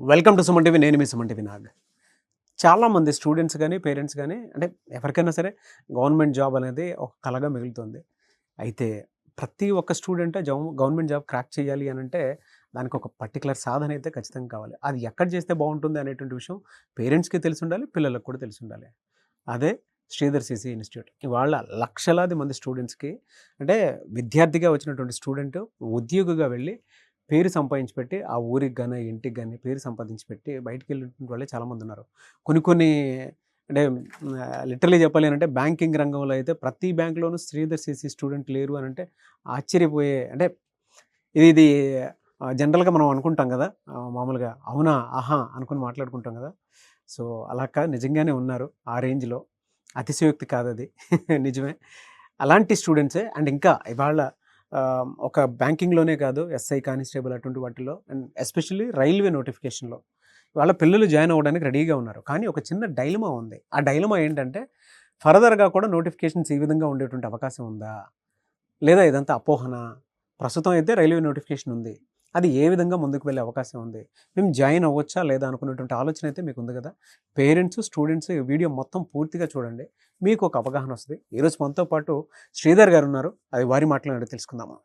Welcome to Suman TV. నేను మీ Suman TV Nag. చాలామంది students కానీ పేరెంట్స్ కానీ అంటే ఎవరికైనా సరే గవర్నమెంట్ జాబ్ అనేది ఒక కలగా మిగులుతుంది. అయితే ప్రతి ఒక్క స్టూడెంట్ గవర్నమెంట్ జాబ్ క్రాక్ చేయాలి అని అంటే దానికి ఒక పర్టికులర్ సాధన అయితే ఖచ్చితంగా కావాలి. అది ఎక్కడ చేస్తే బాగుంటుంది అనేటువంటి విషయం పేరెంట్స్కి తెలిసి ఉండాలి, పిల్లలకు కూడా తెలిసి ఉండాలి. అదే శ్రీధర్ సిసి ఇన్స్టిట్యూట్. ఇవాళ లక్షలాది మంది స్టూడెంట్స్కి అంటే విద్యార్థిగా వచ్చినటువంటి స్టూడెంట్ ఉద్యోగిగా వెళ్ళి పేరు సంపాదించి పెట్టి ఆ ఊరికి కానీ ఇంటికి కానీ పేరు సంపాదించి పెట్టి బయటికి వెళ్ళినటువంటి వాళ్ళే చాలామంది ఉన్నారు. కొన్ని అంటే లిటరలీ చెప్పాలి అంటే బ్యాంకింగ్ రంగంలో అయితే ప్రతి బ్యాంకులోనూ శ్రీధర్ సిసి స్టూడెంట్ లేరు అని అంటే ఆశ్చర్యపోయే అంటే ఇది జనరల్గా మనం అనుకుంటాం కదా, మామూలుగా అవునా ఆహా అనుకుని మాట్లాడుకుంటాం కదా. సో అలా కాదు, నిజంగానే ఉన్నారు. ఆ రేంజ్లో అతిశయోక్తి కాదు అది నిజమే. అలాంటి స్టూడెంట్సే అండ్ ఇంకా ఇవాళ ఒక బ్యాంకింగ్లోనే కాదు, ఎస్ఐ కానిస్టేబుల్ అటువంటి వాటిలో అండ్ ఎస్పెషల్లీ రైల్వే నోటిఫికేషన్లో వాళ్ళ పిల్లలు జాయిన్ అవ్వడానికి రెడీగా ఉన్నారు. కానీ ఒక చిన్న డైలమా ఉంది. ఆ డైలమా ఏంటంటే ఫర్దర్గా కూడా నోటిఫికేషన్స్ ఈ విధంగా ఉండేటువంటి అవకాశం ఉందా, లేదా ఇదంతా అపోహన? ప్రస్తుతం అయితే రైల్వే నోటిఫికేషన్ ఉంది, అది ఏ విధంగా ముందుకు వెళ్ళే అవకాశం ఉంది, మేము జాయిన్ అవ్వచ్చా లేదా అనుకునేటువంటి ఆలోచన అయితే మీకు ఉంది కదా. పేరెంట్స్ స్టూడెంట్స్ ఈ వీడియో మొత్తం పూర్తిగా చూడండి, మీకు ఒక అవగాహన వస్తుంది. ఈరోజు మనతో పాటు శ్రీధర్ గారు ఉన్నారు, అది వారి మాటలు తెలుసుకుందాము.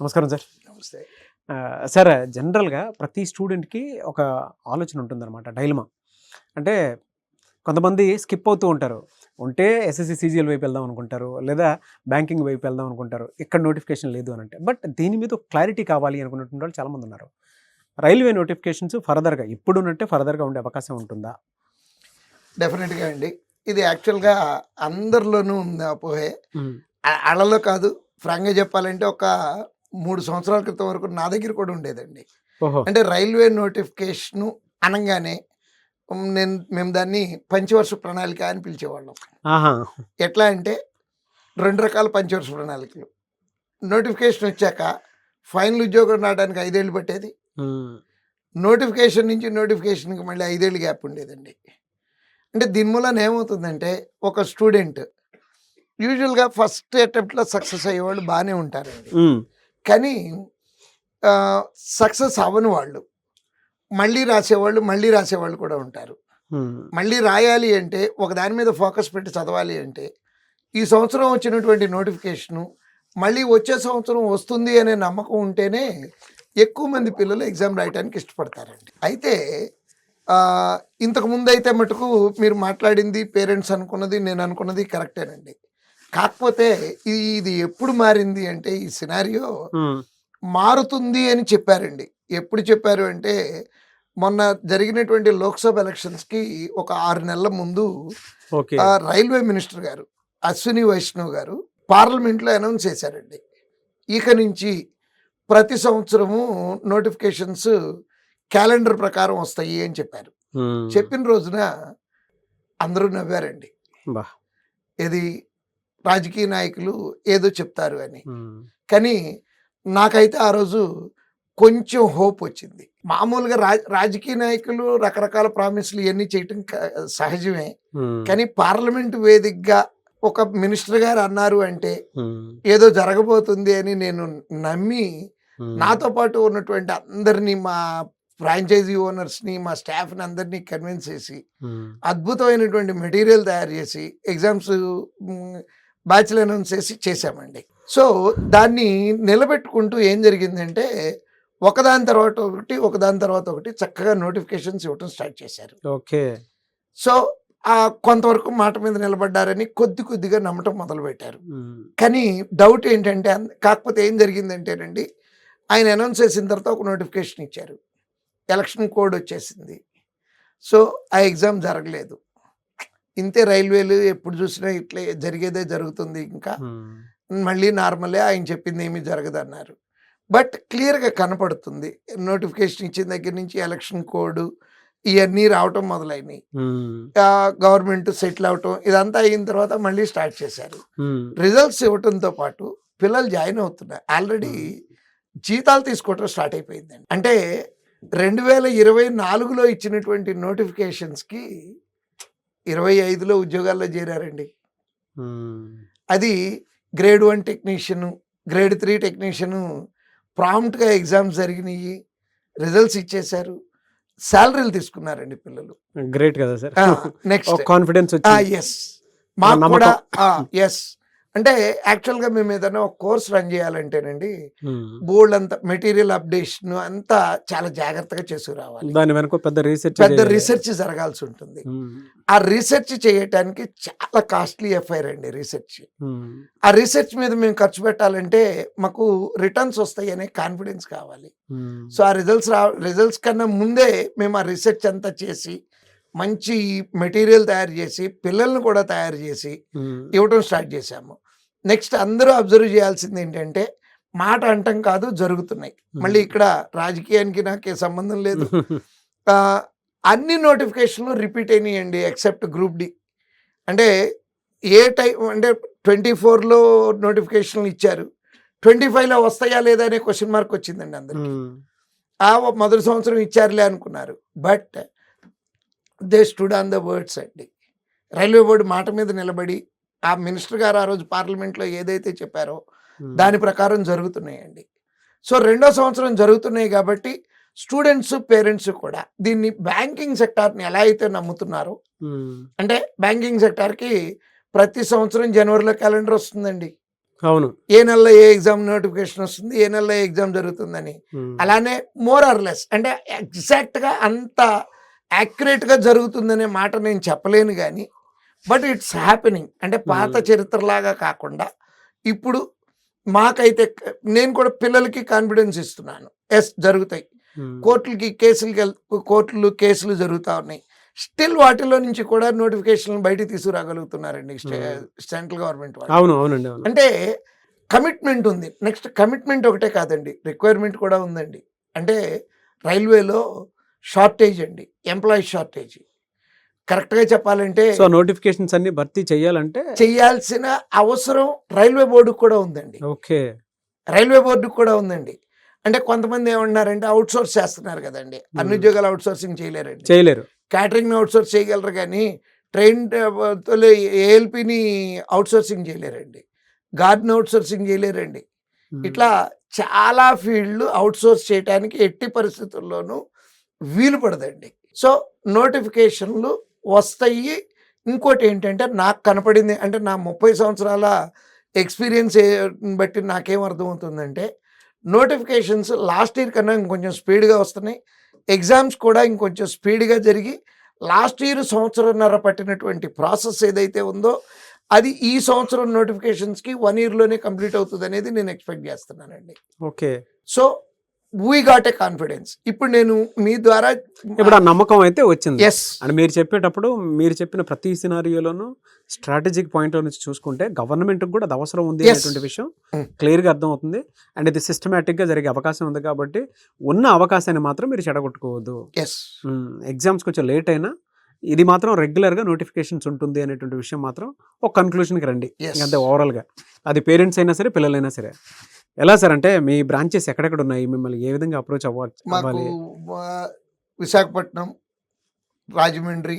నమస్కారం సార్. నమస్తే సార్, జనరల్గా ప్రతి స్టూడెంట్కి ఒక ఆలోచన ఉంటుందన్నమాట, డైలమా. అంటే కొంతమంది స్కిప్ అవుతూ ఉంటారు. ఉంటే ఎస్ఎస్సి సీజీఎల్ వైపు వెళ్దాం అనుకుంటారు, లేదా బ్యాంకింగ్ వైపు వెళ్దాం అనుకుంటారు, ఇక్కడ నోటిఫికేషన్ లేదు అని అంటే. బట్ దీని మీద క్లారిటీ కావాలి అనుకున్నటువంటి వాళ్ళు చాలామంది ఉన్నారు. రైల్వే నోటిఫికేషన్స్ ఫర్దర్గా ఇప్పుడు ఉన్నట్టే ఫర్దర్గా ఉండే అవకాశం ఉంటుందా? డెఫినెట్గా అండి. ఇది యాక్చువల్గా అందరిలోనూ ఉంది అపోహే. అళ్ళలో కాదు, ఫ్రాంక్గా చెప్పాలంటే ఒక 3 సంవత్సరాల క్రితం వరకు నా దగ్గర కూడా ఉండేదండి. అంటే రైల్వే నోటిఫికేషను అనగానే మేము దాన్ని పంచవర్ష ప్రణాళిక అని పిలిచేవాళ్ళం. ఎట్లా అంటే 2 రకాల పంచవర్ష ప్రణాళికలు. నోటిఫికేషన్ వచ్చాక ఫైనల్ ఉద్యోగం రావడానికి 5 ఏళ్ళు పట్టేది. నోటిఫికేషన్ నుంచి నోటిఫికేషన్కి మళ్ళీ 5 ఏళ్ళు గ్యాప్ ఉండేదండి. అంటే దీని మూలన ఏమవుతుందంటే ఒక స్టూడెంట్ యూజువల్గా ఫస్ట్ అటెంప్ట్లో సక్సెస్ అయ్యేవాళ్ళు బాగానే ఉంటారండి. కానీ సక్సెస్ అవ్వని వాళ్ళు మళ్ళీ రాసేవాళ్ళు కూడా ఉంటారు. మళ్ళీ రాయాలి అంటే ఒక దాని మీద ఫోకస్ పెట్టి చదవాలి అంటే ఈ సంవత్సరం వచ్చినటువంటి నోటిఫికేషను మళ్ళీ వచ్చే సంవత్సరం వస్తుంది అనే నమ్మకం ఉంటేనే ఎక్కువ మంది పిల్లలు ఎగ్జామ్ రాయడానికి ఇష్టపడతారండి. అయితే ఇంతకుముందు అయితే మటుకు మీరు మాట్లాడింది, పేరెంట్స్ అనుకున్నది, నేను అనుకున్నది కరెక్టేనండి. కాకపోతే ఇది ఎప్పుడు మారింది అంటే ఈ సినారియో మారుతుంది అని చెప్పారండి. ఎప్పుడు చెప్పారు అంటే మొన్న జరిగినటువంటి లోక్సభ ఎలక్షన్స్కి ఒక 6 నెలల ముందు రైల్వే మినిస్టర్ గారు అశ్విని వైష్ణవ్ గారు పార్లమెంట్లో అనౌన్స్ చేశారండి, ఇక నుంచి ప్రతి సంవత్సరము నోటిఫికేషన్స్ క్యాలెండర్ ప్రకారం వస్తాయి అని చెప్పారు. చెప్పిన రోజున అందరూ నవ్వారండి. ఇది రాజకీయ నాయకులు ఏదో చెప్తారు అని. కానీ నాకైతే ఆ రోజు కొంచెం హోప్ వచ్చింది. మామూలుగా రాజకీయ నాయకులు రకరకాల ప్రామిస్లు ఇవన్నీ చేయటం సహజమే. కానీ పార్లమెంట్ వేదికగా ఒక మినిస్టర్ గారు అన్నారు అంటే ఏదో జరగబోతుంది అని నేను నమ్మి నాతో పాటు ఉన్నటువంటి అందరినీ, మా ఫ్రాంచైజీ ఓనర్స్ని, మా స్టాఫ్ని అందరినీ కన్విన్స్ చేసి అద్భుతమైనటువంటి మెటీరియల్ తయారు చేసి ఎగ్జామ్స్ బ్యాచ్లు అనౌన్స్ చేసామండి. సో దాన్ని నిలబెట్టుకుంటూ ఏం జరిగిందంటే ఒకదాని తర్వాత ఒకటి చక్కగా నోటిఫికేషన్స్ ఇవ్వటం స్టార్ట్ చేశారు. ఓకే. సో కొంతవరకు మాట మీద నిలబడ్డారని కొద్దిగా నమ్మటం మొదలుపెట్టారు. కానీ డౌట్ ఏంటంటే, కాకపోతే ఏం జరిగిందంటేనండి, ఆయన అనౌన్స్ చేసిన తర్వాత ఒక నోటిఫికేషన్ ఇచ్చారు, ఎలక్షన్ కోడ్ వచ్చేసింది. సో ఆ ఎగ్జామ్ జరగలేదు. ఇంతే, రైల్వేలు ఎప్పుడు చూసినా ఇట్లే జరిగేదే జరుగుతుంది, ఇంకా మళ్ళీ నార్మలే, ఆయన చెప్పింది ఏమీ జరగదన్నారు. బట్ క్లియర్గా కనపడుతుంది నోటిఫికేషన్ ఇచ్చిన దగ్గర నుంచి ఎలక్షన్ కోడ్ ఇవన్నీ రావటం మొదలైనవి. గవర్నమెంట్ సెటిల్ అవటం ఇదంతా అయిన తర్వాత మళ్ళీ స్టార్ట్ చేశారు. రిజల్ట్స్ ఇవ్వటంతో పాటు పిల్లలు జాయిన్ అవుతున్నారు. ఆల్రెడీ జీతాలు తీసుకోవటం స్టార్ట్ అయిపోయిందండి. అంటే 2024లో ఇచ్చినటువంటి నోటిఫికేషన్స్కి 25లో ఉద్యోగాల్లో చేరారండి. అది గ్రేడ్ 1 టెక్నీషియను, గ్రేడ్ 3 టెక్నీషియను ప్రాంప్ట్గా ఎగ్జామ్స్ జరిగినాయి, రిజల్ట్స్ ఇచ్చేశారు. శాలరీలు తీసుకున్నారండి పిల్లలు. గ్రేట్ కదా సార్. నెక్స్ట్ కాన్ఫిడెన్స్ వచ్చింది. ఎస్ మాకు నమ్మకం. కూడా ఎస్ అంటే యాక్చువల్గా మేము ఏదైనా ఒక కోర్స్ రన్ చేయాలంటేనండి బోల్డ్ అంతా మెటీరియల్ అప్డేషన్ అంతా చాలా జాగ్రత్తగా చేసుకురావాలి. దాని వెనక పెద్ద పెద్ద రీసెర్చ్ జరగాల్సి ఉంటుంది. ఆ రీసెర్చ్ చేయటానికి చాలా కాస్ట్లీ ఎఫ్ఐఆర్ అండి రీసెర్చ్. ఆ రీసెర్చ్ మీద మేము ఖర్చు పెట్టాలంటే మాకు రిటర్న్స్ వస్తాయి అనే కాన్ఫిడెన్స్ కావాలి. సో ఆ రిజల్ట్స్ కన్నా ముందే మేము ఆ రీసెర్చ్ అంతా చేసి మంచి మెటీరియల్ తయారు చేసి పిల్లల్ని కూడా తయారు చేసి ఇవ్వటం స్టార్ట్ చేశాము. నెక్స్ట్ అందరూ అబ్జర్వ్ చేయాల్సింది ఏంటంటే మాట అంటం కాదు, జరుగుతున్నాయి. మళ్ళీ ఇక్కడ రాజకీయానికి నాకే సంబంధం లేదు. అన్ని నోటిఫికేషన్లు రిపీట్ అయినాయండి ఎక్సెప్ట్ గ్రూప్ డి. అంటే ఏ టైం అంటే 24లో నోటిఫికేషన్లు ఇచ్చారు, 25లో వస్తాయా లేదా అనే క్వశ్చన్ మార్క్ వచ్చిందండి అందరికి. మొదటి సంవత్సరం ఇచ్చారులే అనుకున్నారు. But they stood on the words అండి. రైల్వే బోర్డు మాట మీద నిలబడి ఆ మినిస్టర్ గారు ఆ రోజు పార్లమెంట్లో ఏదైతే చెప్పారో దాని ప్రకారం జరుగుతున్నాయండి. సో రెండో సంవత్సరం జరుగుతున్నాయి కాబట్టి స్టూడెంట్స్ పేరెంట్స్ కూడా దీన్ని బ్యాంకింగ్ సెక్టార్ని ఎలా అయితే నమ్ముతున్నారో, అంటే బ్యాంకింగ్ సెక్టార్కి ప్రతి సంవత్సరం జనవరిలో క్యాలెండర్ వస్తుందండి. అవును, ఏ నెలలో ఏ ఎగ్జామ్ నోటిఫికేషన్ వస్తుంది, ఏ నెలలో ఏ ఎగ్జామ్ జరుగుతుందని. అలానే మోర్ ఆర్ లెస్ అంటే ఎగ్జాక్ట్గా అంత యాక్యురేట్గా జరుగుతుందనే మాట నేను చెప్పలేను, కానీ బట్ ఇట్స్ హ్యాపెనింగ్. అంటే పాత చరిత్రలాగా కాకుండా ఇప్పుడు మాకైతే నేను కూడా పిల్లలకి కాన్ఫిడెన్స్ ఇస్తున్నాను. ఎస్ జరుగుతాయి. కోర్టులు కేసులు జరుగుతూ ఉన్నాయి. స్టిల్ వాటిలో నుంచి కూడా నోటిఫికేషన్ బయటికి తీసుకురాగలుగుతున్నారండి సెంట్రల్ గవర్నమెంట్ వాళ్ళు. అవును అవునండి. అంటే కమిట్మెంట్ ఉంది. నెక్స్ట్ కమిట్మెంట్ ఒకటే కాదండి, రిక్వైర్మెంట్ కూడా ఉందండి. అంటే రైల్వేలో షార్టేజ్ అండి, ఎంప్లాయీ షార్టేజ్. కరెక్ట్గా చెప్పాలంటే సో నోటిఫికేషన్స్ అన్ని భర్తీ చేయాలంటే చేయాల్సిన అవసరం రైల్వే బోర్డుకు కూడా ఉందండి. ఓకే, రైల్వే బోర్డుకు కూడా ఉందండి. అంటే కొంతమంది ఏమంటున్నారంటే అవుట్ సోర్స్ చేస్తున్నారు కదండి, అన్ని ఉద్యోగాలు అవుట్ సోర్సింగ్ చేయలేరు. క్యాటరింగ్ అవుట్ సోర్స్ చేయగలరు కానీ ట్రైన్ ఏఎల్పిని అవుట్ సోర్సింగ్ చేయలేరండి, గార్డెన్ అవుట్ సోర్సింగ్ చేయలేరండి. ఇట్లా చాలా ఫీల్డ్లు అవుట్ సోర్స్ చేయడానికి ఎట్టి పరిస్థితుల్లోనూ వీలు పడదండి. సో నోటిఫికేషన్లు వస్తాయి. ఇంకోటి ఏంటంటే నాకు కనపడింది, అంటే నా 30 సంవత్సరాల ఎక్స్పీరియన్స్ బట్టి నాకేం అర్థమవుతుందంటే నోటిఫికేషన్స్ లాస్ట్ ఇయర్ కన్నా ఇంకొంచెం స్పీడ్గా వస్తున్నాయి. ఎగ్జామ్స్ కూడా ఇంకొంచెం స్పీడ్గా జరిగి లాస్ట్ ఇయర్ సంవత్సరంన్నర పట్టినటువంటి ప్రాసెస్ ఏదైతే ఉందో అది ఈ సంవత్సరం నోటిఫికేషన్స్కి 1 ఇయర్లోనే కంప్లీట్ అవుతుంది అనేది నేను ఎక్స్పెక్ట్ చేస్తున్నానండి. Okay, so we got a confidence. ఇప్పుడు నేను మీ ద్వారా ఇప్పుడు ఆ నమ్మకం అయితే వచ్చింది. ఎస్ అండ్ మీరు చెప్పేటప్పుడు మీరు చెప్పిన ప్రతి సినారియోలోనూ స్ట్రాటజిక్ పాయింట్ నుంచి చూసుకుంటే గవర్నమెంట్కి కూడా అది అవసరం ఉంది అనేటువంటి విషయం క్లియర్గా అర్థమవుతుంది. అండ్ ఇది సిస్టమేటిక్గా జరిగే అవకాశం ఉంది కాబట్టి ఉన్న అవకాశాన్ని మాత్రం మీరు చెడగొట్టుకోవద్దు. ఎగ్జామ్స్ కొంచెం లేట్ అయినా ఇది మాత్రం రెగ్యులర్గా నోటిఫికేషన్స్ ఉంటుంది అనేటువంటి విషయం మాత్రం ఒక కన్క్లూషన్కి రండి. అంతే ఓవరాల్గా అది పేరెంట్స్ అయినా సరే పిల్లలైనా సరే. ఎలా సార్ అంటే మీ బ్రాంచెస్ ఎక్కడెక్కడ ఉన్నాయి, మిమ్మల్ని ఏ విధంగా అప్రోచ్ మాకు విశాఖపట్నం, రాజమండ్రి,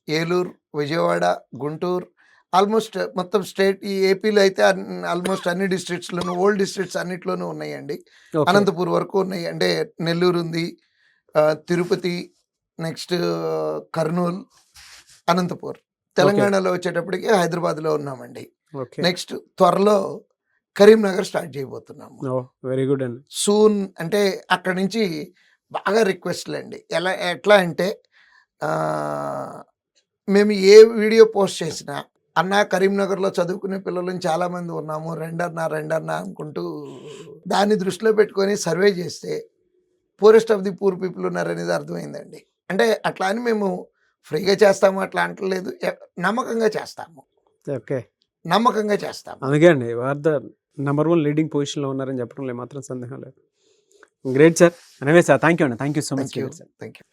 ఏలూరు, విజయవాడ, గుంటూరు, ఆల్మోస్ట్ మొత్తం స్టేట్ ఈ ఏపీలో అయితే ఆల్మోస్ట్ అన్ని డిస్ట్రిక్ట్స్లోనూ ఓల్డ్ డిస్ట్రిక్ట్స్ అన్నిట్లోనూ ఉన్నాయండి. అనంతపూర్ వరకు ఉన్నాయి. అంటే నెల్లూరు ఉంది, తిరుపతి, నెక్స్ట్ కర్నూలు, అనంతపూర్. తెలంగాణలో వచ్చేటప్పటికి హైదరాబాద్లో ఉన్నామండి. నెక్స్ట్ త్వరలో కరీంనగర్ స్టార్ట్ చేయబోతున్నాము. వెరీ గుడ్ అండి. సూన్ అంటే అక్కడి నుంచి బాగా రిక్వెస్ట్లు అండి. ఎట్లా అంటే మేము ఏ వీడియో పోస్ట్ చేసినా అన్న కరీంనగర్లో చదువుకునే పిల్లలు చాలామంది ఉన్నాము, రెండన్నా అనుకుంటూ దాన్ని దృష్టిలో పెట్టుకొని సర్వే చేస్తే poorest of the poor people ఉన్నారనేది అర్థమైందండి. అంటే అట్లా అని మేము ఫ్రీగా చేస్తాము అట్లా అంటలేదు, నమ్మకంగా చేస్తాము. ఓకే, నమ్మకంగా చేస్తాము. అందుకే అండి నెంబర్ 1 లీడింగ్ పొజిషన్లో ఉన్నారని చెప్పడంలో మాత్రం సందేహం లేదు. Great sir. అనేవే సార్, థ్యాంక్ యూ అండి, థ్యాంక్ యూ సో మచ్.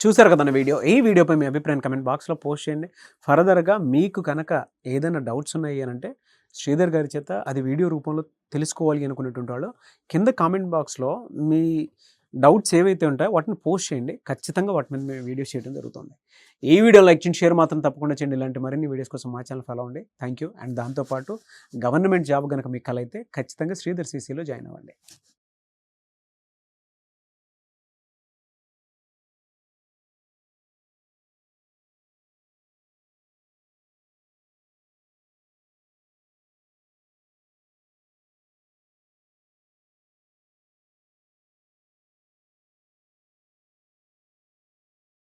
చూసారు కదా వీడియో. ఈ వీడియోపై మీ అభిప్రాయం కమెంట్ బాక్స్లో పోస్ట్ చేయండి. ఫర్దర్గా మీకు కనుక ఏదైనా డౌట్స్ ఉన్నాయి అని అంటే శ్రీధర్ గారి చేత అది వీడియో రూపంలో తెలుసుకోవాలి అనుకునేటువంటి వాళ్ళు కింద కామెంట్ బాక్స్లో మీ డౌట్స్ ఏవైతే ఉంటాయో వాటిని పోస్ట్ చేయండి. ఖచ్చితంగా వాటి మీద మేము వీడియోస్ చేయడం జరుగుతుంది. ఈ వీడియో లైక్ చేయండి, షేర్ మాత్రం తప్పకుండా చేయండి. ఇలాంటి మరిన్ని వీడియోస్ కోసం మా ఛానల్ ఫాలో అవ్వండి. Thank you. అండ్ దాంతోపాటు గవర్నమెంట్ జాబ్ కనుక మీకు కల అయితే ఖచ్చితంగా శ్రీధర్ CCలో జాయిన్ అవ్వండి.